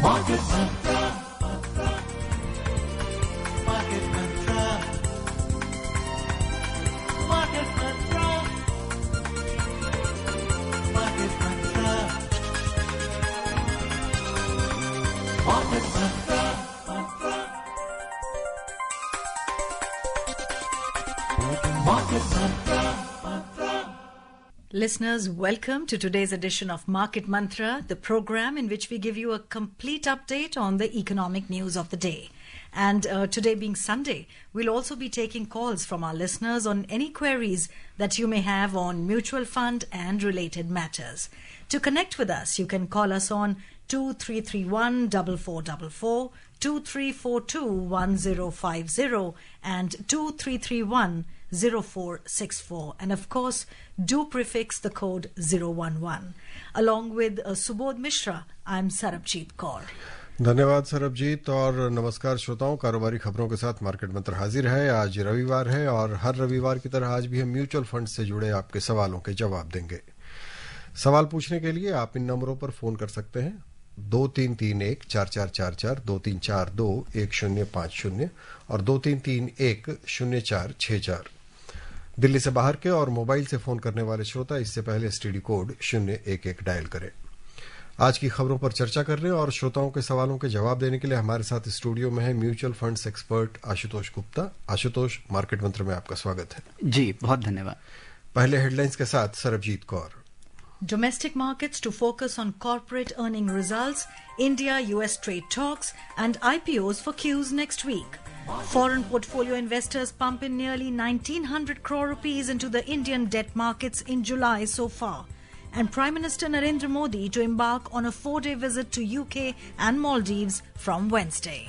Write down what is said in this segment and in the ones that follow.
Market Mantra. Market Mantra. Market Mantra. Market Mantra. Market Mantra. Market Mantra. Listeners, welcome to today's edition of Market Mantra, the program in which we give you a complete update on the economic news of the day. And today being Sunday, we'll also be taking calls from our listeners on any queries that you may have on mutual fund and related matters. To connect with us, you can call us on 2331-4444, 2342-1050 and 2331-0464, and of course do prefix the code 011. Along with Subodh Mishra, I'm Sarabjit Kaur. धन्यवाद सरबजीत और नमस्कार श्रोताओं। कारोबारी खबरों के साथ market मंत्र हाजिर है। आज रविवार है और हर रविवार की तरह आज भी हम म्यूचुअल फंड से जुड़े आपके सवालों के जवाब देंगे। सवाल पूछने के लिए आप इन नंबरों पर फोन कर सकते हैं 2331-4444, 2342-1050 और 2331-0464। दिल्ली से बाहर के और मोबाइल से फोन करने वाले श्रोता इससे पहले एसटीडी कोड 011 डायल करें। आज की खबरों पर चर्चा करने और श्रोताओं के सवालों के जवाब देने के लिए हमारे साथ स्टूडियो में है mutual funds expert Ashutosh Gupta. Ashutosh, market Mantra में आपका स्वागत है। जी, बहुत धन्यवाद। पहले हेडलाइंस के साथ Sarabjit Kaur. Domestic markets to focus on corporate earning results, India-US trade talks and IPOs for Qs next week. Foreign portfolio investors pump in nearly 1,900 crore rupees into the Indian debt markets in July so far. And Prime Minister Narendra Modi to embark on a 4-day visit to UK and Maldives from Wednesday.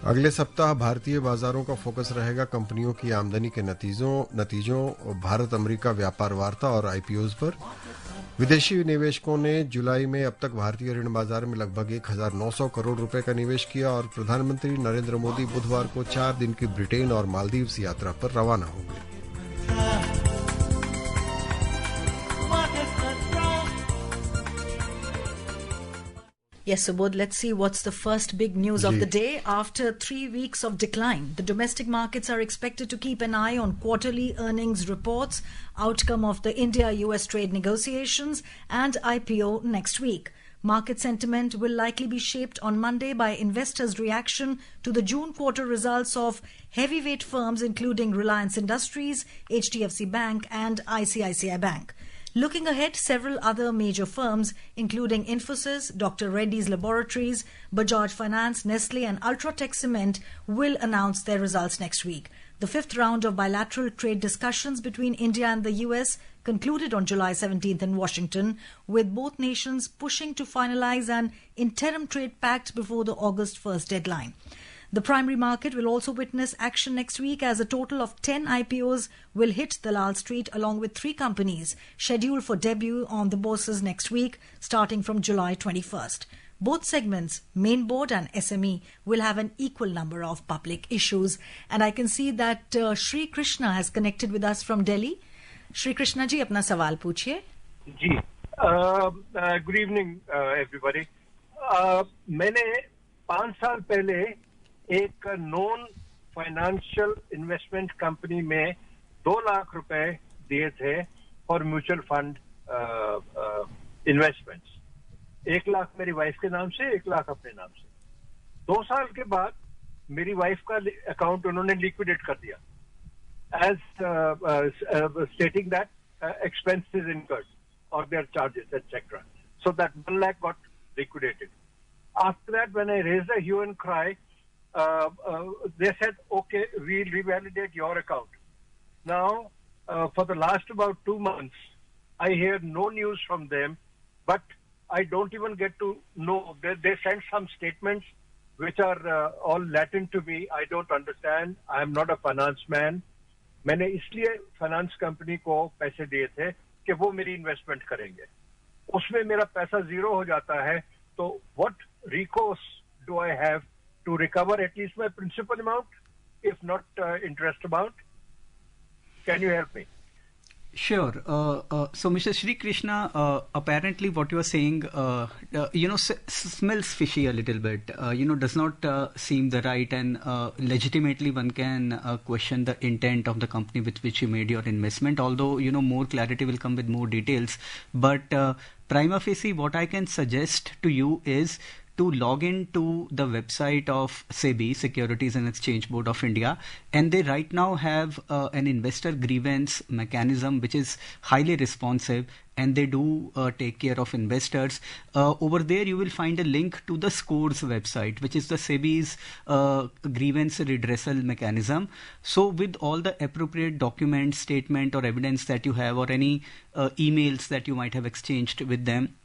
अगले सप्ताह भारतीय बाजारों का focus रहेगा कंपनियों की आमदनी के नतीजों, भारत अमेरिका व्यापार वार्ता और आईपीओज पर। विदेशी निवेशकों ने जुलाई में अब तक भारतीय ऋण बाजार में लगभग 1,900 करोड़ रुपए का निवेश किया और प्रधानमंत्री नरेंद्र मोदी बुधवार को 4 दिन की ब्रिटेन और मालदीव्स यात्रा पर रवाना होंगे। Yes, Subodh, let's see what's the first big news of the day. After 3 weeks of decline, the domestic markets are expected to keep an eye on quarterly earnings reports, outcome of the India-US trade negotiations and IPO next week. Market sentiment will likely be shaped on Monday by investors' reaction to the June quarter results of heavyweight firms including Reliance Industries, HDFC Bank and ICICI Bank. Looking ahead, several other major firms, including Infosys, Dr. Reddy's Laboratories, Bajaj Finance, Nestle and Ultratech Cement, will announce their results next week. The 5th round of bilateral trade discussions between India and the US concluded on July 17th in Washington, with both nations pushing to finalize an interim trade pact before the August 1st deadline. The primary market will also witness action next week as a total of 10 IPOs will hit the Lal Street along with 3 companies scheduled for debut on the bourses next week starting from July 21st. Both segments, main board and SME, will have an equal number of public issues. And I can see that Shri Krishna has connected with us from Delhi. Shri Krishna ji, अपना सवाल पूछिए। जी, good evening everybody. मैंने 5 साल पहले एक non financial investment company में 2 लाख रुपए दिए थे for mutual fund investments. 1 lakh मेरी वाइफ के नाम से, 1 लाख अपने नाम से। 2 साल के बाद मेरी वाइफ का अकाउंट उन्होंने लिक्विडेट कर दिया as stating that expenses incurred or their charges, etc. So that 1 lakh got liquidated. After that, when I raised a hue and cry, they said, okay, we'll revalidate your account. Now, for the last about 2 months, I hear no news from them, but I don't even get to know. They send some statements which are all Latin to me. I don't understand. I am not a finance man. मैंने इसलिए finance company को पैसे दिए थे कि वो मेरी investment करेंगे। उसमें मेरा पैसा जीरो हो जाता है, तो what recourse do I have to recover at least my principal amount, if not interest amount? Can you help me? Sure. So, Mr. Sri Krishna, apparently what you are saying, smells fishy a little bit. Does not seem the right, and legitimately one can question the intent of the company with which you made your investment. Although more clarity will come with more details, but prima facie, what I can suggest to you is to log into the website of SEBI, Securities and Exchange Board of India, and they right now have an investor grievance mechanism which is highly responsive, and they do take care of investors. Over there you will find a link to the SCORES website, which is the SEBI's grievance redressal mechanism. So with all the appropriate documents, statement or evidence that you have, or any emails that you might have exchanged with them,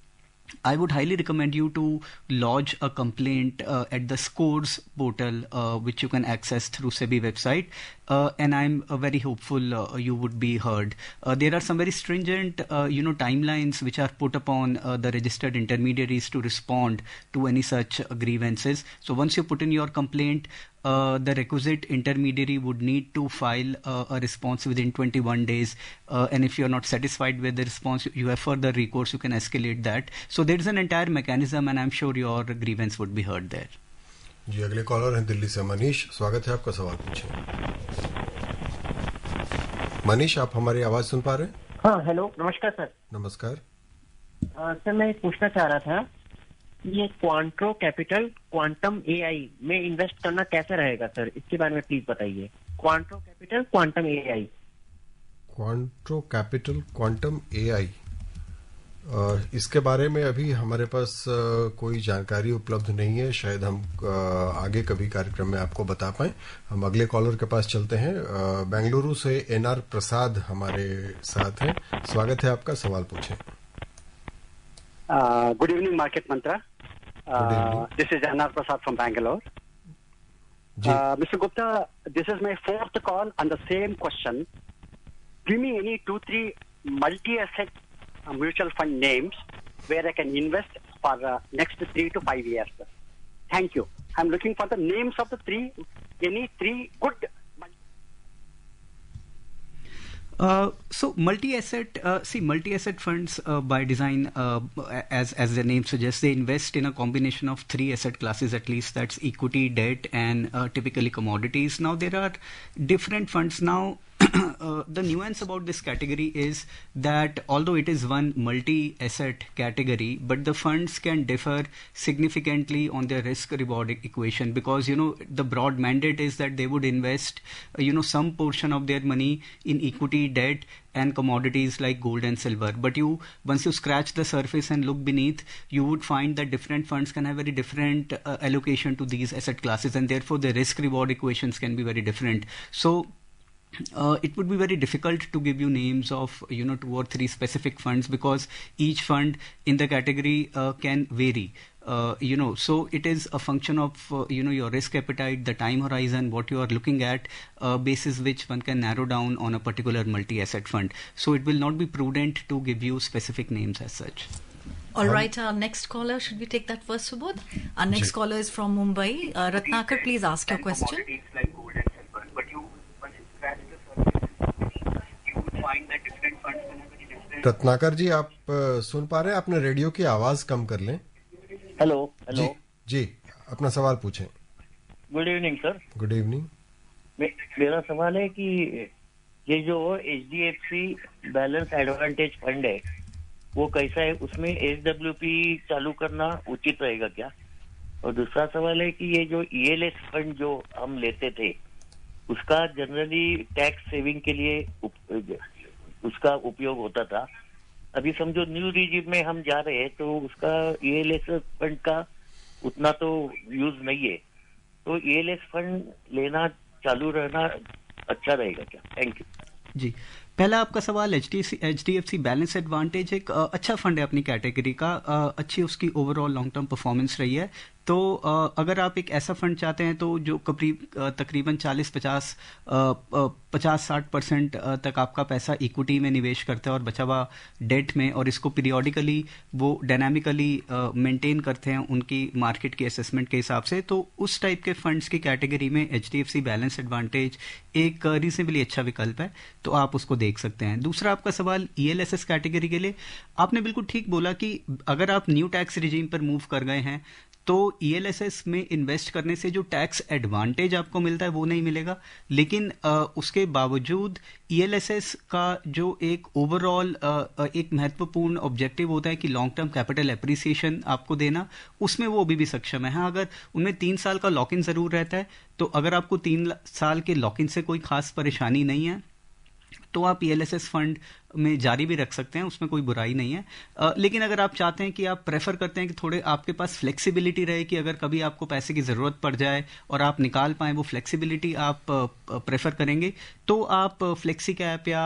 I would highly recommend you to lodge a complaint at the SCORES portal, which you can access through SEBI website. And I'm very hopeful you would be heard. There are some very stringent, timelines which are put upon the registered intermediaries to respond to any such grievances. So once you put in your complaint, the requisite intermediary would need to file a response within 21 days. And if you're not satisfied with the response, you have further recourse, you can escalate that. So there is an entire mechanism, and I'm sure your grievance would be heard there. जी, अगले collar हैं दिल्ली से मनीष। स्वागत है, आपका सवाल पूछें। मनीष, आप हमारी आवाज सुन पा रहे हैं? हाँ, हेलो, नमस्कार सर। नमस्कार सर, मैं पूछना चाह रहा था, ये क्वांट्रो कैपिटल क्वांटम एआई में इन्वेस्ट करना कैसे रहेगा सर? इसके बारे में प्लीज बताइए। Quantro capital quantum AI. Quantro capital quantum AI, इसके बारे में अभी हमारे पास कोई जानकारी उपलब्ध नहीं है। शायद हम आगे कभी कार्यक्रम में आपको बता पाएं। हम अगले कॉलर के पास चलते हैं। बेंगलुरु से एनआर प्रसाद हमारे साथ हैं। स्वागत है आपका, सवाल पूछें। Good evening market Mantra. This is NR Prasad from Bangalore. Mr. Gupta, this is my fourth call on the same question. Give me any 2-3 multi-asset mutual fund names where I can invest for next 3 to 5 years. Thank you. I'm looking for the names of the any three good. So multi-asset, multi-asset funds by design, as the name suggests, they invest in a combination of 3 asset classes at least. That's equity, debt, and typically commodities. Now there are different funds now. The nuance about this category is that although it is one multi-asset category, but the funds can differ significantly on their risk-reward equation, because the broad mandate is that they would invest some portion of their money in equity, debt and commodities like gold and silver. But once you scratch the surface and look beneath, you would find that different funds can have very different allocation to these asset classes, and therefore the risk-reward equations can be very different. So it would be very difficult to give you names of 2 or 3 specific funds, because each fund in the category can vary. So it is a function of your risk appetite, the time horizon, what you are looking at, basis which one can narrow down on a particular multi-asset fund. So it will not be prudent to give you specific names as such. All right, our next caller, should we take that first, Subodh? Our next caller is from Mumbai. Ratnakar, please ask your question. Ratnakar ji, आप सुन पा रहे हैं? आपने radio की आवाज कम कर लें। हेलो। जी, अपना सवाल पूछें। Good evening sir. Good evening. मेरा सवाल है कि ये जो HDFC बैलेंस एडवांटेज फंड है वो कैसा है, उसमें SWP चालू करना उचित रहेगा क्या? और दूसरा सवाल है कि ये जो ELS फंड जो हम लेते थे उसका जनरली टैक्स सेविंग के लिए उसका उपयोग होता था। अभी समझो न्यू रिजीम में हम जा रहे हैं तो उसका ELS फंड का उतना तो यूज नहीं है, तो ELS फंड लेना चालू रहना अच्छा रहेगा क्या? थैंक यू जी। पहला आपका सवाल, HDFC बैलेंस एडवांटेज एक अच्छा फंड है अपनी कैटेगरी का, अच्छी उसकी ओवरऑल लॉन्ग टर्म परफॉर्मेंस रही है। तो अगर आप एक ऐसा फंड चाहते हैं तो जो तकरीबन 50-60% तक आपका पैसा इक्विटी में निवेश करता है और बचा हुआ डेट में, और इसको पीरियोडिकली वो डायनामिकली मेंटेन करते हैं उनकी मार्केट की असेसमेंट के हिसाब से, तो उस टाइप के फंड्स की कैटेगरी में HDFC बैलेंस एडवांटेज एक रीजनेबली अच्छा विकल्प है, तो आप उसको देख देख सकते हैं। दूसरा आपका सवाल ELSS कैटेगरी के लिए, आपने बिल्कुल ठीक बोला कि अगर आप न्यू टैक्स रिजीम पर मूव कर गए हैं तो ELSS में इन्वेस्ट करने से जो टैक्स एडवांटेज आपको मिलता है वो नहीं मिलेगा, लेकिन उसके बावजूद ELSS का जो एक ओवरऑल एक महत्वपूर्ण ऑब्जेक्टिव होता है कि लॉन्ग टर्म कैपिटल एप्रिसिएशन आपको देना, उसमें वो अभी भी सक्षम है। हाँ, अगर उनमें 3 साल का लॉक इन ज़रूर रहता है, तो अगर आपको 3 साल के लॉक इन से कोई खास परेशानी नहीं है तो आप ELSS फंड में जारी भी रख सकते हैं, उसमें कोई बुराई नहीं है। लेकिन अगर आप चाहते हैं कि आप प्रेफर करते हैं कि थोड़े आपके पास फ्लेक्सिबिलिटी रहे कि अगर कभी आपको पैसे की ज़रूरत पड़ जाए और आप निकाल पाएँ, वो फ्लेक्सिबिलिटी आप प्रेफर करेंगे, तो आप फ्लेक्सी कैप या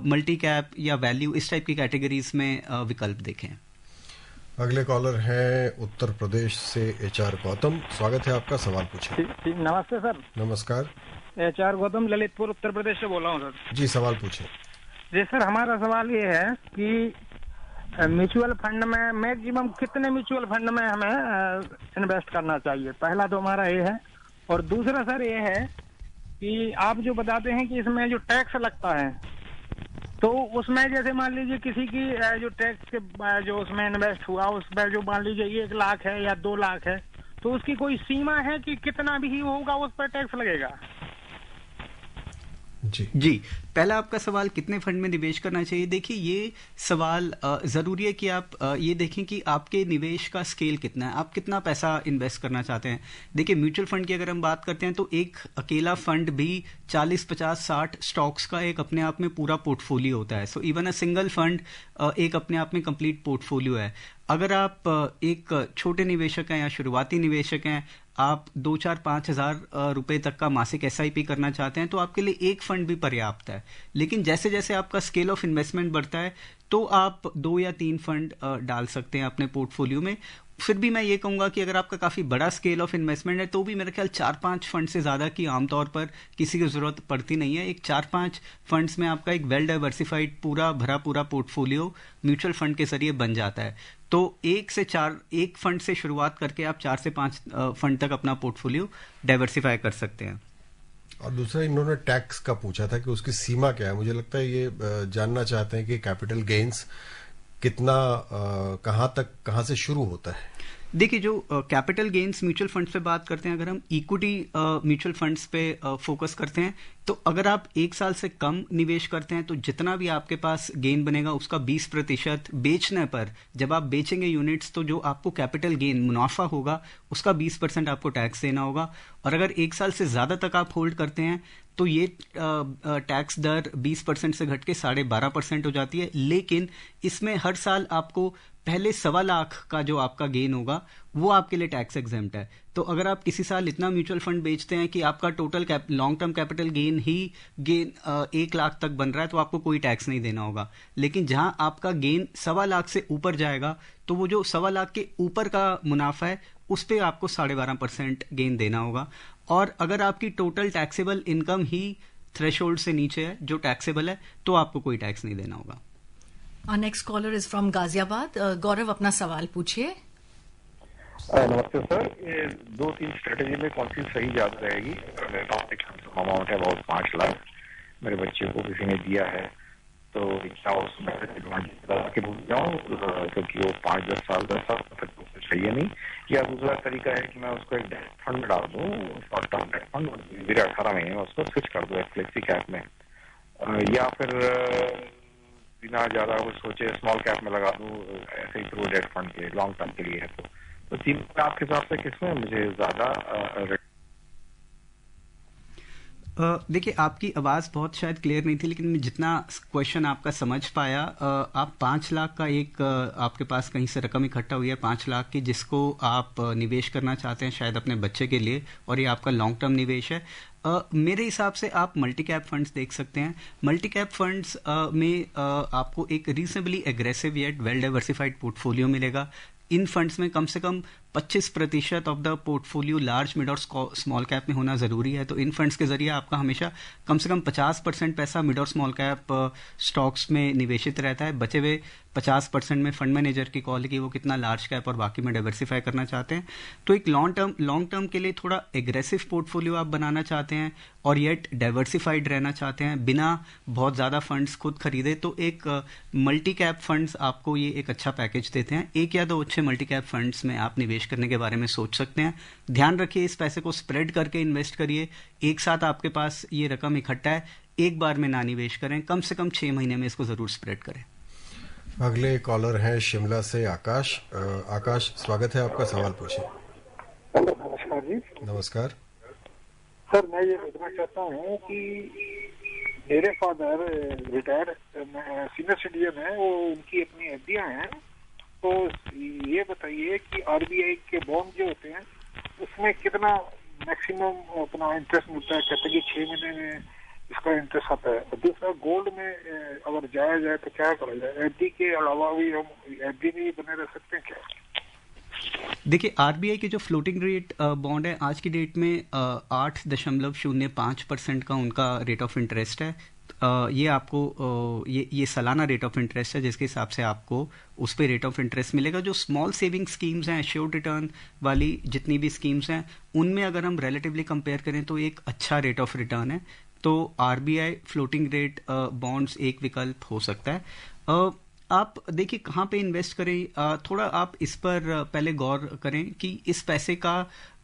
मल्टी कैप या वैल्यू इस टाइप की कैटेगरीज में विकल्प देखें। अगले कॉलर हैं उत्तर प्रदेश से HR गौतम, स्वागत है आपका, सवाल पूछें। नमस्ते सर। नमस्कार। HR गौतम ललितपुर उत्तर प्रदेश से बोल रहा हूँ सर। जी, सवाल पूछें। जी सर, हमारा सवाल ये है कि म्यूचुअल फंड में मैक्सिमम कितने म्यूचुअल फंड में हमें इन्वेस्ट करना चाहिए, पहला तो हमारा ये है। और दूसरा सर ये है कि आप जो बताते हैं कि इसमें जो टैक्स लगता है, तो उसमें जैसे मान लीजिए किसी की जो टैक्स के जो उसमें इन्वेस्ट हुआ उस पर जो मान लीजिए 1 लाख है या 2 लाख है, तो उसकी कोई सीमा है कि कितना भी होगा उस पर टैक्स लगेगा? जी, पहला आपका सवाल कितने फंड में निवेश करना चाहिए। देखिए, ये सवाल ज़रूरी है कि आप ये देखें कि आपके निवेश का स्केल कितना है, आप कितना पैसा इन्वेस्ट करना चाहते हैं। देखिए, म्यूचुअल फंड की अगर हम बात करते हैं तो एक अकेला फंड भी 40, 50, 60 स्टॉक्स का एक अपने आप में पूरा पोर्टफोलियो होता है। So even a single fund एक अपने आप में कंप्लीट पोर्टफोलियो है। अगर आप एक छोटे निवेशक हैं या शुरुआती निवेशक हैं, आप 2, 4, 5 हज़ार रुपए तक का मासिक SIP करना चाहते हैं, तो आपके लिए एक फंड भी पर्याप्त है। लेकिन जैसे जैसे आपका स्केल ऑफ इन्वेस्टमेंट बढ़ता है तो आप 2 या 3 फंड डाल सकते हैं अपने पोर्टफोलियो में। फिर भी मैं ये कहूँगा कि अगर आपका काफ़ी बड़ा स्केल ऑफ इन्वेस्टमेंट है तो भी मेरे ख्याल 4-5 फंड से ज़्यादा की आमतौर पर किसी की ज़रूरत पड़ती नहीं है। एक 4-5 फंड्स में आपका एक वेल डाइवर्सिफाइड पूरा पोर्टफोलियो म्यूचुअल फंड के जरिए बन जाता है। तो 1 से 4 एक फंड से शुरुआत करके आप 4 से 5 फंड तक अपना पोर्टफोलियो डाइवर्सिफाई कर सकते हैं। और दूसरा, इन्होंने टैक्स का पूछा था कि उसकी सीमा क्या है। मुझे लगता है ये जानना चाहते हैं कि कैपिटल गेन्स कितना कहाँ से शुरू होता है। देखिए, जो कैपिटल गेन्स म्यूचुअल फंड्स पे बात करते हैं, अगर हम इक्विटी म्यूचुअल फंड्स पे फोकस करते हैं, तो अगर आप 1 साल से कम निवेश करते हैं तो जितना भी आपके पास गेन बनेगा उसका 20% बेचने पर, जब आप बेचेंगे यूनिट्स, तो जो आपको कैपिटल गेन मुनाफा होगा उसका 20% आपको टैक्स देना होगा। और अगर 1 साल से ज़्यादा तक आप होल्ड करते हैं तो ये टैक्स दर 20% से घट के 12.5% हो जाती है। लेकिन इसमें हर साल आपको पहले 1.25 लाख का जो आपका गेन होगा वो आपके लिए टैक्स एग्जेम्प्ट है। तो अगर आप किसी साल इतना म्यूचुअल फंड बेचते हैं कि आपका total long term capital gain 1 lakh तक बन रहा है, तो आपको कोई टैक्स नहीं देना होगा। लेकिन जहां आपका गेन 1.25 लाख से ऊपर जाएगा तो वो जो 1.25 लाख के ऊपर का मुनाफा है उस पर आपको 12.5% गेन देना होगा। और अगर आपकी टोटल टैक्सेबल इनकम ही थ्रेशोल्ड से नीचे है, जो टैक्सेबल है, तो आपको कोई टैक्स नहीं देना होगा। Our next caller is from Ghaziabad. गौरव, अपना सवाल पूछिए। नमस्ते सर, ये 2-3 स्ट्रेटेजी में कौन सी सही ज्यादा रहेगी? मेरे पास एक अमाउंट है बहुत 5 लाख, मेरे बच्चे को किसी ने दिया है, तो क्या उसमें एडवांटेज लगा के भूल जाऊँ क्योंकि वो 5-10 साल 10 साल तक तो चाहिए नहीं, या दूसरा तरीका है कि मैं उसको एक डेट फंड डाल दूँ, शॉर्ट टर्म डेट फंड, मेरे 18 महीने में उसको स्विच कर दूँ एक फ्लेक्सी कैप में, या फिर बिना ज्यादा कुछ सोचे स्मॉल कैप में लगा दूँ ऐसे ही थ्रू डेट फंड के लॉन्ग टर्म के लिए है। तो 3 आपके हिसाब से किसमें मुझे ज्यादा? देखिए, आपकी आवाज़ बहुत शायद क्लियर नहीं थी, लेकिन मैं जितना क्वेश्चन आपका समझ पाया, आप 5 लाख का एक आपके पास कहीं से रकम इकट्ठा हुई है 5 लाख की, जिसको आप निवेश करना चाहते हैं शायद अपने बच्चे के लिए, और ये आपका लॉन्ग टर्म निवेश है। मेरे हिसाब से आप मल्टी कैप फंड्स देख सकते हैं। मल्टी कैप फंड्स में आपको एक reasonably aggressive yet well diversified portfolio मिलेगा। इन फंड्स में कम से कम 25% of the portfolio large mid और स्मॉल कैप में होना ज़रूरी है। तो इन फंड्स के ज़रिए आपका हमेशा कम से कम 50% पैसा मिड और स्मॉल कैप स्टॉक्स में निवेशित रहता है। बचे हुए 50% में फंड मैनेजर की कॉल है कि वो कितना लार्ज कैप और बाकी में डाइवर्सिफाई करना चाहते हैं। तो एक लॉन्ग टर्म के लिए थोड़ा एग्रेसिव पोर्टफोलियो आप बनाना चाहते हैं और येट डाइवर्सिफाइड रहना चाहते हैं बिना बहुत ज़्यादा फंड्स खुद खरीदे, तो एक मल्टी कैप फंड्स आपको ये एक अच्छा पैकेज देते हैं। एक या दो अच्छे मल्टी कैप फंड्स में आप निवेश करने के बारे में सोच सकते हैं। ध्यान रखिए इस पैसे को स्प्रेड करके इन्वेस्ट करिए। एक साथ आपके पास ये रकम इकट्ठा है, एक बार में ना निवेश करें, कम से कम 6 महीने में इसको ज़रूर स्प्रेड करें। अगले कॉलर हैं शिमला से आकाश। आकाश, स्वागत है आपका, सवाल पूछिए। हेलो, नमस्कार जी। नमस्कार सर, मैं ये पूछना चाहता हूँ कि मेरे फादर रिटायर्ड सीनियर सिटीजन है, वो उनकी अपनी एफडीआई हैं, तो ये बताइए कि आरबीआई के बॉन्ड जो होते हैं उसमें कितना मैक्सिमम अपना इंटरेस्ट मिलता है? कहते हैं कि 6 महीने में इसका इंटरेस्ट आता है। और दूसरा, गोल्ड में अगर जाया जाए तो क्या करा जाए? एफडी के अलावा भी हम एफडी में ही बने रह सकते हैं क्या? देखिए, आरबीआई के जो फ्लोटिंग रेट बॉन्ड है आज की डेट में 8.05% का उनका रेट ऑफ इंटरेस्ट है। ये आपको ये सालाना रेट ऑफ इंटरेस्ट है, जिसके हिसाब से आपको उस पर रेट ऑफ इंटरेस्ट मिलेगा। जो स्मॉल सेविंग स्कीम्स हैं, एश्योर्ड रिटर्न वाली जितनी भी स्कीम्स हैं, उनमें अगर हम रिलेटिवली कंपेयर करें तो एक अच्छा रेट ऑफ रिटर्न है। तो आरबीआई फ्लोटिंग रेट बॉन्ड्स एक विकल्प हो सकता है। आप देखिए कहाँ पे इन्वेस्ट करें, थोड़ा आप इस पर पहले गौर करें कि इस पैसे का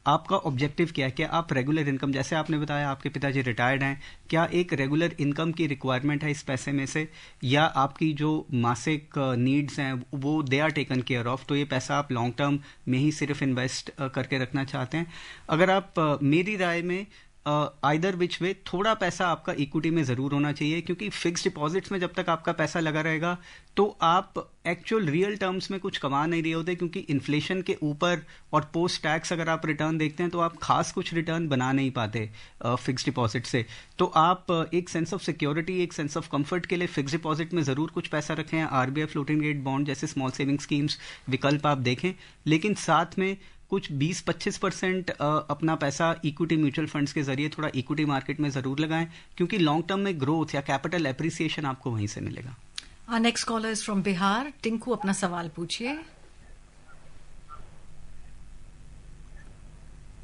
आपका ऑब्जेक्टिव क्या है। क्या आप रेगुलर इनकम, जैसे आपने बताया आपके पिताजी रिटायर्ड हैं, क्या एक रेगुलर इनकम की रिक्वायरमेंट है इस पैसे में से, या आपकी जो मासिक नीड्स हैं वो they are taken care of? तो ये पैसा आप लॉन्ग टर्म में ही सिर्फ इन्वेस्ट करके रखना चाहते हैं। अगर आप मेरी राय में आइदर विच वे थोड़ा पैसा आपका इक्विटी में ज़रूर होना चाहिए, क्योंकि फिक्स डिपॉजिट्स में जब तक आपका पैसा लगा रहेगा तो आप एक्चुअल रियल टर्म्स में कुछ कमा नहीं रहे होते, क्योंकि इन्फ्लेशन के ऊपर और पोस्ट टैक्स अगर आप रिटर्न देखते हैं तो आप खास कुछ रिटर्न बना नहीं पाते फिक्स डिपॉजिट से। तो आप एक सेंस ऑफ सिक्योरिटी, एक सेंस ऑफ कंफर्ट के लिए फिक्स डिपॉजिट में ज़रूर कुछ पैसा रखें। आरबीआई फ्लोटिंग रेट बॉन्ड जैसे स्मॉल सेविंग स्कीम्स विकल्प आप देखें, लेकिन साथ में कुछ 20-25% अपना पैसा इक्विटी म्यूचुअल फंड्स के जरिए थोड़ा इक्विटी मार्केट में जरूर लगाएं, क्योंकि लॉन्ग टर्म में ग्रोथ या कैपिटल एप्रिसिएशन आपको वहीं से मिलेगा। Next collar is from Bihar. Tinku, अपना सवाल पूछिए।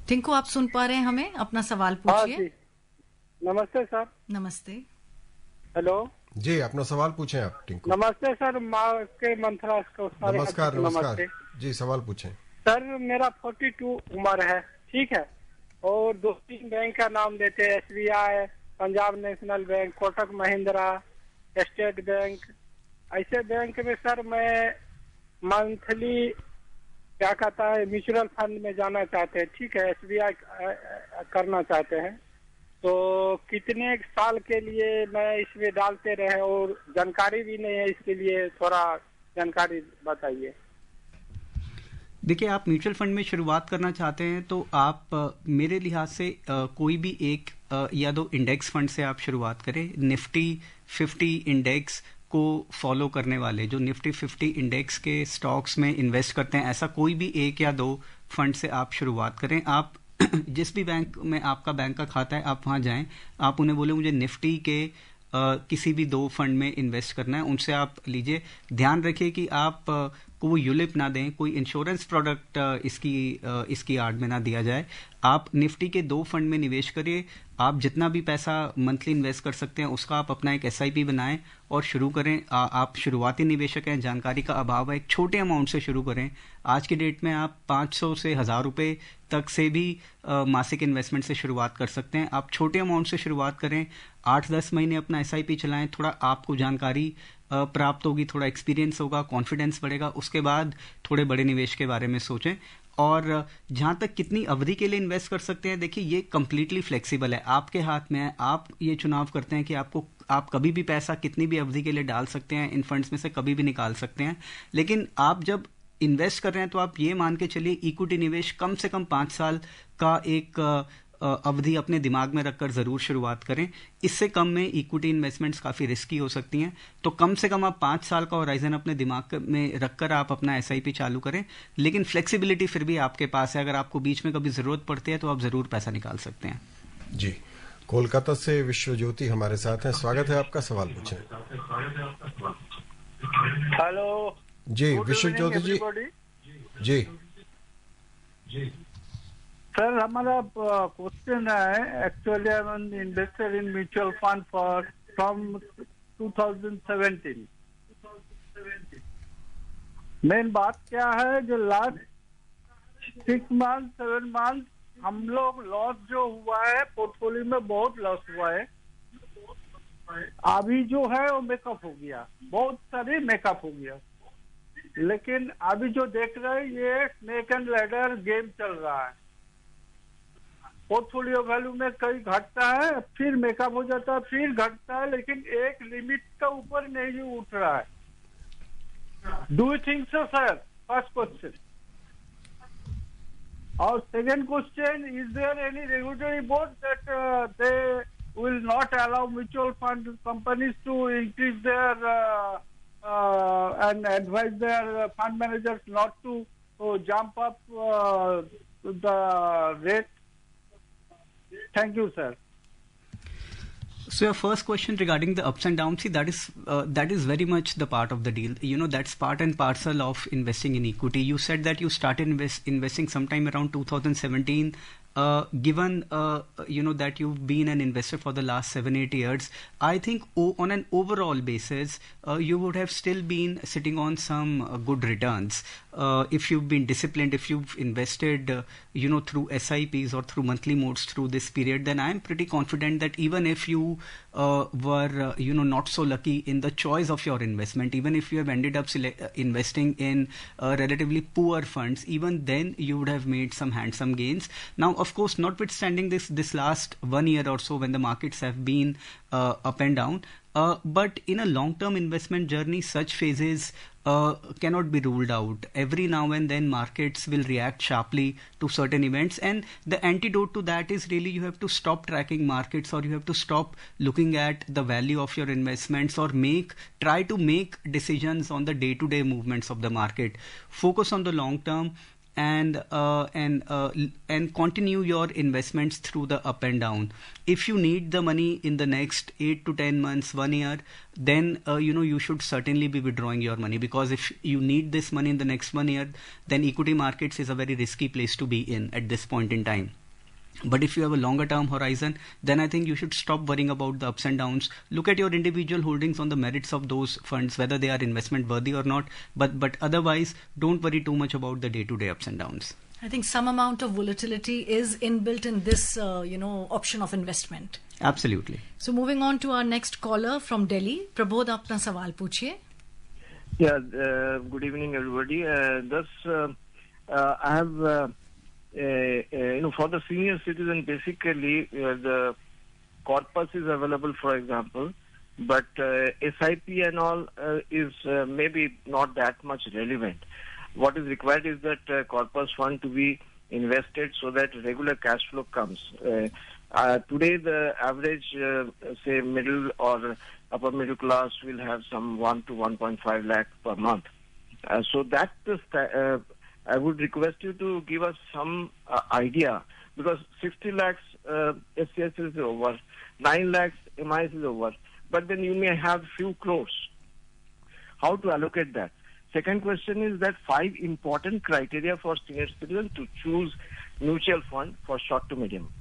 टिंकू, आप सुन पा रहे हैं हमें? अपना सवाल पूछिए। नमस्ते सर। नमस्ते। हेलो जी, अपना सवाल पूछें आप टिंकू। नमस्ते सर, माँ के मंथरा। नमस्कार नमस्कार जी, सवाल पूछें। सर, मेरा 42 उम्र है, ठीक है, और 2-3 बैंक का नाम देते हैं, SBI, Punjab national bank, Kotak Mahindra, state bank. ऐसे बैंक में सर मैं मंथली क्या कहता है म्यूचुअल फंड में जाना चाहते हैं, ठीक है, SBI करना चाहते हैं, तो कितने साल के लिए मैं इसमें डालते रहे? और जानकारी भी नहीं है इसके लिए, थोड़ा जानकारी बताइए। देखिए, आप म्यूचुअल फंड में शुरुआत करना चाहते हैं तो आप मेरे लिहाज से कोई भी एक या दो इंडेक्स फंड से आप शुरुआत करें। निफ्टी 50 इंडेक्स को फॉलो करने वाले, जो निफ्टी 50 इंडेक्स के स्टॉक्स में इन्वेस्ट करते हैं, ऐसा कोई भी एक या दो फंड से आप शुरुआत करें। आप जिस भी बैंक में आपका बैंक का खाता है आप वहां जाएं, आप उन्हें बोले मुझे निफ्टी के किसी भी 2 फंड में इन्वेस्ट करना है, उनसे आप लीजिए। ध्यान रखिए कि आप को वो यूलिप ना दें, कोई इंश्योरेंस प्रोडक्ट इसकी आड़ में ना दिया जाए। आप निफ्टी के 2 फंड में निवेश करिए। आप जितना भी पैसा मंथली इन्वेस्ट कर सकते हैं उसका आप अपना एक SIP बनाएं और शुरू करें। आप शुरुआती निवेशक हैं, जानकारी का अभाव है, एक छोटे अमाउंट से शुरू करें। आज की डेट में आप 500 से 1000 रुपये तक से भी मासिक इन्वेस्टमेंट से शुरुआत कर सकते हैं। आप छोटे अमाउंट से शुरुआत करें, 8-10 महीने अपना SIP चलाएं, थोड़ा आपको जानकारी प्राप्त होगी, थोड़ा एक्सपीरियंस होगा, कॉन्फिडेंस बढ़ेगा, उसके बाद थोड़े बड़े निवेश के बारे में सोचें। और जहां तक कितनी अवधि के लिए इन्वेस्ट कर सकते हैं, देखिए ये कम्प्लीटली फ्लेक्सिबल है, आपके हाथ में है। आप ये चुनाव करते हैं कि आप कभी भी पैसा कितनी भी अवधि के लिए डाल सकते हैं, इन फंड्स में से कभी भी निकाल सकते हैं। लेकिन आप जब इन्वेस्ट कर रहे हैं तो आप ये मान के चलिए इक्विटी निवेश कम से कम 5 साल का एक अवधि अपने दिमाग में रखकर ज़रूर शुरुआत करें। इससे कम में इक्विटी इन्वेस्टमेंट्स काफ़ी रिस्की हो सकती हैं, तो कम से कम आप 5 साल का होराइजन अपने दिमाग में रखकर आप अपना SIP चालू करें। लेकिन फ्लेक्सिबिलिटी फिर भी आपके पास है, अगर आपको बीच में कभी ज़रूरत पड़ती है तो आप ज़रूर पैसा निकाल सकते हैं। जी, कोलकाता से विश्व ज्योति हमारे साथ हैं। स्वागत है आपका, सवाल पूछें। हेलो जी, विश्व ज्योति जी। जी सर, हमारा क्वेश्चन है, actually I am invested in mutual fund from 2017। Main बात क्या है, जो लास्ट 6 मंथ 7 मंथ हम लोग लॉस जो हुआ है, पोर्टफोलियो में बहुत लॉस हुआ है। अभी जो है वो मेकअप हो गया, बहुत सारे मेकअप हो गया, लेकिन अभी जो देख रहे हैं ये स्नेक एंड लैडर गेम चल रहा है। पोर्टफोलियो वैल्यू में कहीं घटता है, फिर मेकअप हो जाता है, फिर घटता है, लेकिन एक लिमिट का ऊपर नहीं उठ रहा है। Do you think so sir? First question. और second question, is there any regulatory board that they will not allow mutual fund companies to increase their and advise their fund managers not to jump up the rate? Thank you, sir. So your first question regarding the ups and downs, see, that is very much the part of the deal. You know, that's part and parcel of investing in equity. You said that you started investing sometime around 2017. Given you know that you've been an investor for the last 7-8 years, I think on an overall basis you would have still been sitting on some good returns if you've been disciplined, if you've invested you know, through SIPs or through monthly modes through this period. Then I'm pretty confident that even if you were you know, not so lucky in the choice of your investment, even if you have ended up investing in relatively poor funds, even then you would have made some handsome gains. Now, of course, notwithstanding this last 1 year or so when the markets have been up and down, but in a long-term investment journey, such phases cannot be ruled out. Every now and then markets will react sharply to certain events, and the antidote to that is really you have to stop tracking markets, or you have to stop looking at the value of your investments, or try to make decisions on the day-to-day movements of the market. Focus on the long term and continue your investments through the up and down. If you need the money in the next 8 to 10 months, 1 year, then you know, you should certainly be withdrawing your money, because if you need this money in the next 1 year, then equity markets is a very risky place to be in at this point in time. But if you have a longer term horizon, then I think you should stop worrying about the ups and downs. Look at your individual holdings on the merits of those funds, whether they are investment worthy or not. But otherwise, don't worry too much about the day-to-day ups and downs. I think some amount of volatility is inbuilt in this, you know, option of investment. Absolutely. So moving on to our next caller from Delhi. Prabodh, apna sawal puchiye. Yeah, good evening, everybody. I have... you know, for the senior citizen, basically the corpus is available, for example, but SIP and all is maybe not that much relevant. What is required is that corpus fund to be invested so that regular cash flow comes. Today, the average, say, middle or upper middle class will have some 1 to 1.5 lakh per month. So that I would request you to give us some idea, because 60 lakhs SCS is over, 9 lakhs MIS is over, but then you may have few crores. How to allocate that? Second question is that 5 important criteria for senior citizens to choose mutual fund for short to medium.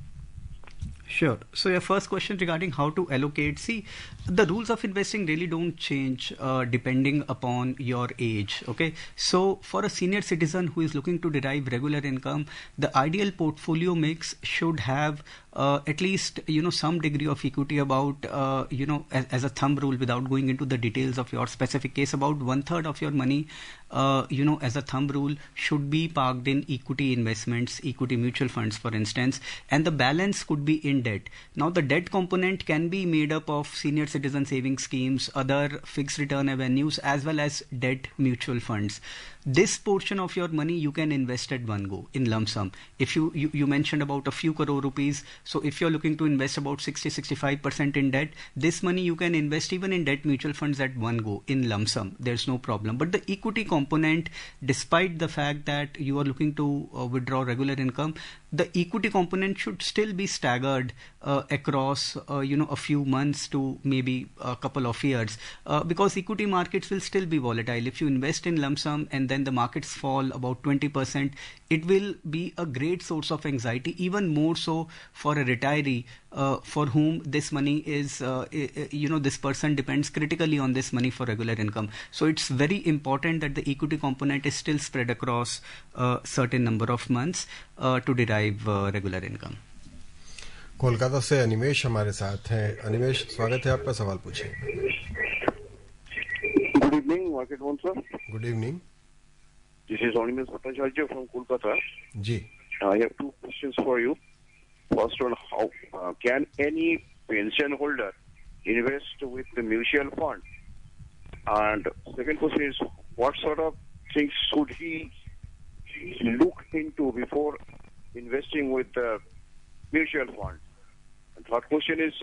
Sure. So your first question regarding how to allocate. See, the rules of investing really don't change depending upon your age. Okay. So for a senior citizen who is looking to derive regular income, the ideal portfolio mix should have at least, you know, some degree of equity, about, you know, as a thumb rule, without going into the details of your specific case, about 1/3 of your money as a thumb rule, should be parked in equity investments, equity mutual funds, for instance, and the balance could be in debt. Now, the debt component can be made up of senior citizen savings schemes, other fixed return avenues, as well as debt mutual funds. This portion of your money you can invest at one go in lump sum. If you mentioned about a few crore rupees, so if you're looking to invest about 60-65% in debt, this money you can invest even in debt mutual funds at one go in lump sum. There's no problem. But the equity component, despite the fact that you are looking to withdraw regular income, the equity component should still be staggered across a few months to maybe a couple of years, because equity markets will still be volatile. If you invest in lump sum and then the markets fall about 20%, it will be a great source of anxiety, even more so for a retiree for whom this money is, this person depends critically on this money for regular income. So it's very important that the equity component is still spread across a certain number of months to derive regular income. Kolkata से अनिमेश हमारे साथ हैं. अनिमेश, स्वागत है आपका. सवाल पूछें. Good evening, Market One, sir. Good evening. This is Animesh Bhattacharya from Kolkata. Ji. I have two questions for you. First one, how can any pension holder invest with the mutual fund? And second question is, what sort of things should he look into before investing with the mutual fund? And third question is,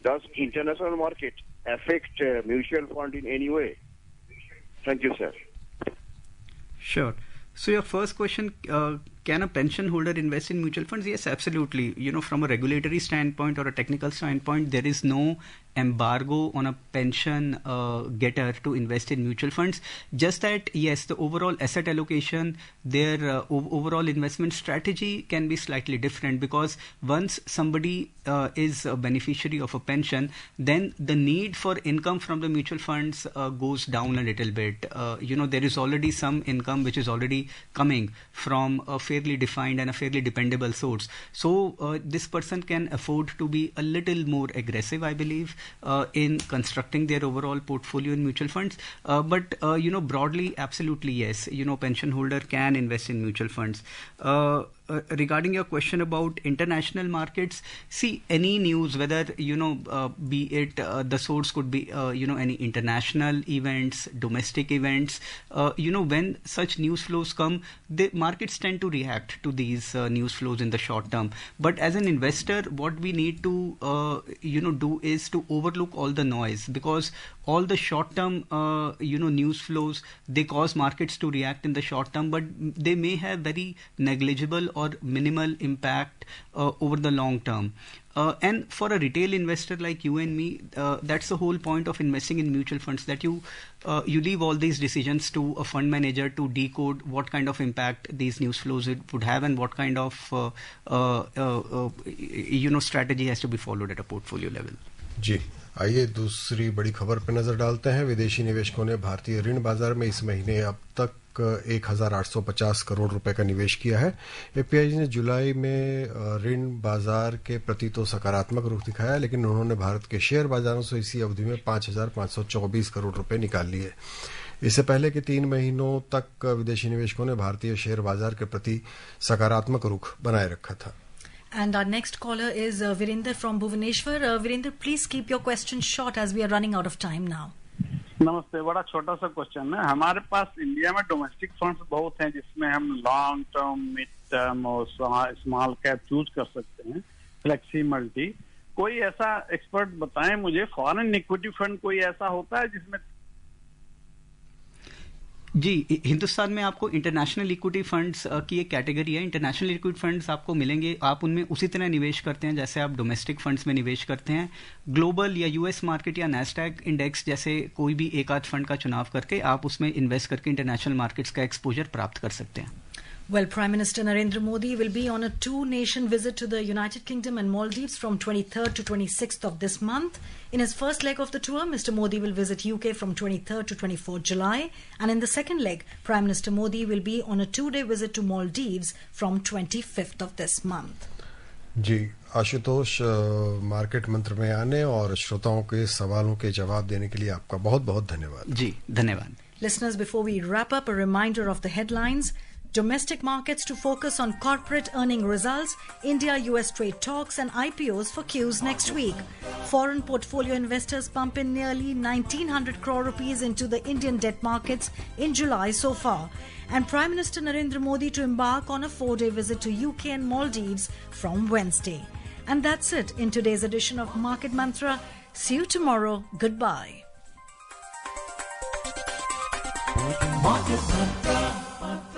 does international market affect mutual fund in any way? Thank you, sir. Sure. So your first question, can a pension holder invest in mutual funds? Yes, absolutely. From a regulatory standpoint or a technical standpoint, there is no embargo on a pension getter to invest in mutual funds. Just that, yes, the overall asset allocation, their overall investment strategy can be slightly different, because once somebody is a beneficiary of a pension, then the need for income from the mutual funds goes down a little bit. There is already some income which is already coming from a fairly defined and a fairly dependable source. So this person can afford to be a little more aggressive, I believe, in constructing their overall portfolio in mutual funds. But broadly, absolutely yes. Pension holder can invest in mutual funds. Regarding your question about international markets, see, any news, whether be it the source could be any international events, domestic events, when such news flows come, the markets tend to react to these news flows in the short term. But as an investor, what we need to do is to overlook all the noise, because all the short term news flows, they cause markets to react in the short term, but they may have very negligible or minimal impact over the long term. And for a retail investor like you and me, that's the whole point of investing in mutual funds, that you leave all these decisions to a fund manager to decode what kind of impact these news flows would have and what kind of strategy has to be followed at a portfolio level. जी, आइए दूसरी बड़ी खबर पर नजर डालते हैं. विदेशी निवेशकों ने भारतीय ऋण बाजार में इस महीने अब तक 1,850 करोड़ रुपए का निवेश किया है. एपीआई ने जुलाई में ऋण बाजार के प्रति तो सकारात्मक रुख दिखाया, लेकिन उन्होंने भारत के शेयर बाजारों से इसी अवधि में 5,524 करोड़ रुपए निकाल लिए. इससे पहले के 3 महीनों तक विदेशी निवेशकों ने भारतीय शेयर बाजार के प्रति सकारात्मक रुख बनाए रखा था. And our next caller is Virender from Bhubaneswar. Virender, please keep your questions short as we are running out of time now. नमस्ते. बड़ा छोटा सा क्वेश्चन है. हमारे पास इंडिया में डोमेस्टिक फंड्स बहुत हैं, जिसमें हम लॉन्ग टर्म, मिड टर्म और स्मॉल कैप चूज कर सकते हैं, फ्लेक्सी, मल्टी. कोई ऐसा एक्सपर्ट बताएं मुझे, फॉरेन इक्विटी फंड कोई ऐसा होता है जिसमें? जी, हिंदुस्तान में आपको इंटरनेशनल इक्विटी फंड्स की एक कैटेगरी है. इंटरनेशनल इक्विटी फंड्स आपको मिलेंगे, आप उनमें उसी तरह निवेश करते हैं जैसे आप डोमेस्टिक फंड्स में निवेश करते हैं. ग्लोबल या यूएस मार्केट या नैस्डैक इंडेक्स जैसे कोई भी एक आध फंड का चुनाव करके आप उसमें इन्वेस्ट करके इंटरनेशनल मार्केट्स का एक्सपोजर प्राप्त कर सकते हैं. Well, Prime Minister Narendra Modi will be on a 2-nation visit to the United Kingdom and Maldives from 23rd to 26th of this month. In his first leg of the tour, Mr. Modi will visit UK from 23rd to 24th July. And in the second leg, Prime Minister Modi will be on a 2-day visit to Maldives from 25th of this month. जी, Ashutosh, market Mantra में आने और श्रोताओं के सवालों के जवाब देने के लिए आपका बहुत बहुत धन्यवाद. जी, धन्यवाद. Listeners, before we wrap up, a reminder of the headlines. Domestic markets to focus on corporate earning results, India-US trade talks and IPOs for Qs next week. Foreign portfolio investors pump in nearly 1,900 crore rupees into the Indian debt markets in July so far. And Prime Minister Narendra Modi to embark on a 4-day visit to UK and Maldives from Wednesday. And that's it in today's edition of Market Mantra. See you tomorrow. Goodbye. Market Mantra.